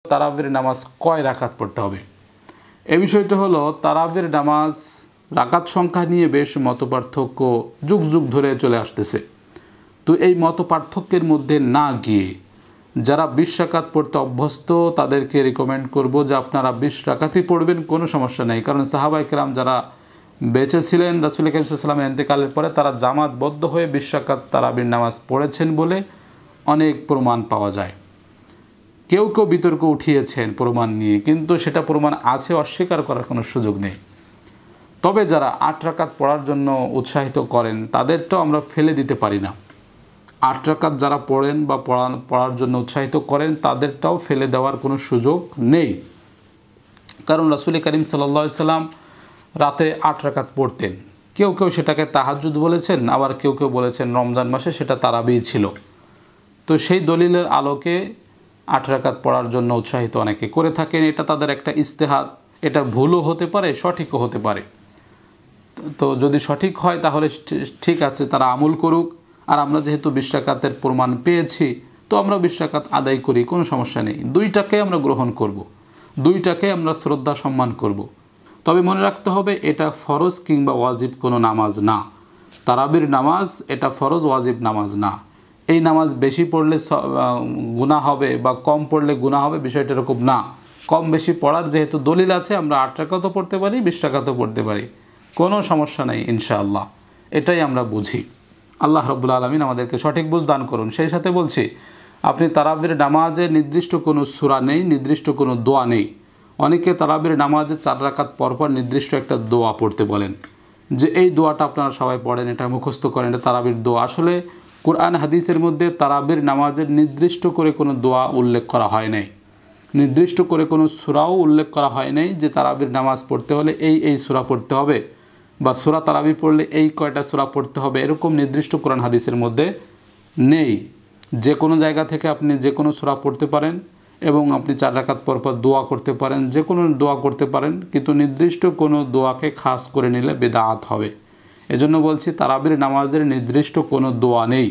তারাবির নামাজ কয় রাকাত পড়তে হবে? এই বিষয়টা হলো তারাবির নামাজ রাকাত সংখ্যা নিয়ে বেশ মতপার্থক্য যুগ যুগ ধরে চলে আসতেছে। তো এই মতপার্থক্যের মধ্যে না গিয়ে যারা 20 রাকাত পড়তে অভ্যস্ত তাদেরকে রিকমেন্ড করব যে আপনারা 20 রাকাতই পড়বেন, কোনো সমস্যা নেই। কারণ সাহাবায়ে কেরাম যারা বেঁচে ছিলেন রাসূল করিম সাল্লাল্লাহু আলাইহি ওয়াসাল্লামের ইন্তেকালের পরে তারা জামাতবদ্ধ হয়ে 20 রাকাত তারাবির নামাজ পড়েছেন বলে অনেক প্রমাণ পাওয়া যায়। কেউ কেউ বিতর্ক উঠিয়েছেন প্রমাণ নিয়ে, কিন্তু সেটা প্রমাণ আছে, অস্বীকার করার কোনো সুযোগ নেই। তবে যারা 8 রাকাত পড়ার জন্য উৎসাহিত করেন তাদেরটাও আমরা ফেলে দিতে পারি না। 8 রাকাত যারা পড়েন বা পড়ার জন্য উৎসাহিত করেন তাদেরটাও ফেলে দেওয়ার কোনো সুযোগ নেই। কারণ রাসূল করিম সাল্লাল্লাহু আলাইহি ওয়াসাল্লাম রাতে 8 রাকাত পড়তেন। কেউ কেউ সেটাকে তাহাজ্জুদ বলেছেন, আবার কেউ কেউ বলেছেন রমজান মাসে সেটা তারাবি ছিল। তো সেই দলিলের আলোকে 8 রাকাত পড়ার জন্য উৎসাহিত অনেকে করে থাকেন। এটা তাদের একটা ইজতিহাদ, এটা ভুলও হতে পারে, সঠিকও হতে পারে। তো যদি সঠিক হয় তাহলে ঠিক আছে, তারা আমল করুক। আর আমরা যেহেতু 20 রাকাতের প্রমাণ পেয়েছি তো আমরা 20 রাকাত আদায় করি, কোনো সমস্যা নেই। দুইটাকে আমরা গ্রহণ করব, দুইটাকে আমরা শ্রদ্ধা সম্মান করব। তবে মনে রাখতে হবে এটা ফরজ কিংবা ওয়াজিব কোনো নামাজ না। তারাবির নামাজ এটা ফরজ ওয়াজিব নামাজ না। এই নামাজ বেশি পড়লে গুনাহ হবে বা কম পড়লে গুনাহ হবে, বিষয়টা এরকম না। কম বেশি পড়ার যেহেতু দলিল আছে, আমরা 8 রাকাতও পড়তে পারি, 20 রাকাতও পড়তে পারি, কোনো সমস্যা নেই ইনশাআল্লাহ। এটাই আমরা বুঝি। আল্লাহ রাব্বুল আলামিন আমাদেরকে সঠিক বুঝ দান করুন। সেই সাথে বলছি, আপনি তারাবির নামাজে নির্দিষ্ট কোনো সূরা নেই, নির্দিষ্ট কোনো দোয়া নেই। অনেকে তারাবির নামাজে 4 রাকাত পরপর নির্দিষ্ট একটা দোয়া পড়তে বলেন যে এই দোয়াটা আপনারা সবাই পড়েন, এটা মুখস্থ করেন, এটা তারাবির দোয়া। আসলে কুরআন হাদিসের মধ্যে তারাবির নামাজের নির্দিষ্ট করে কোনো দোয়া উল্লেখ করা হয় নাই, নির্দিষ্ট করে কোনো সূরাও উল্লেখ করা হয় নাই যে তারাবির নামাজ পড়তে হলে এই সূরা পড়তে হবে বা সূরা তারাবি পড়লে এই কয়টা সূরা পড়তে হবে, এরকম নির্দিষ্ট কোরআন হাদিসের মধ্যে নেই। যে কোনো জায়গা থেকে আপনি যে কোনো সূরা পড়তে পারেন এবং আপনি 4 রাকাত পরপর দোয়া করতে পারেন, যে কোনো দোয়া করতে পারেন, কিন্তু নির্দিষ্ট কোনো দোয়াকে খাস করে নিলে বিদআত হবে। এজন্য বলছি তারাবির নামাজের নির্দিষ্ট কোনো দোয়া নেই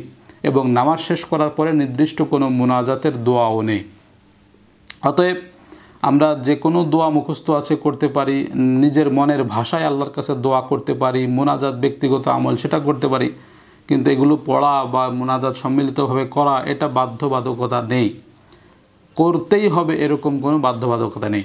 এবং নামাজ শেষ করার পরে নির্দিষ্ট কোনো মুনাজাতের দোয়াও নেই। অতএব আমরা যে কোনো দোয়া মুখস্থ আছে করতে পারি, নিজের মনের ভাষায় আল্লাহর কাছে দোয়া করতে পারি, মুনাজাত ব্যক্তিগত আমল সেটা করতে পারি, কিন্তু এগুলো পড়া বা মুনাজাত সম্মিলিতভাবে করা এটা বাধ্যবাধকতা নেই, করতেই হবে এরকম কোনো বাধ্যবাধকতা নেই।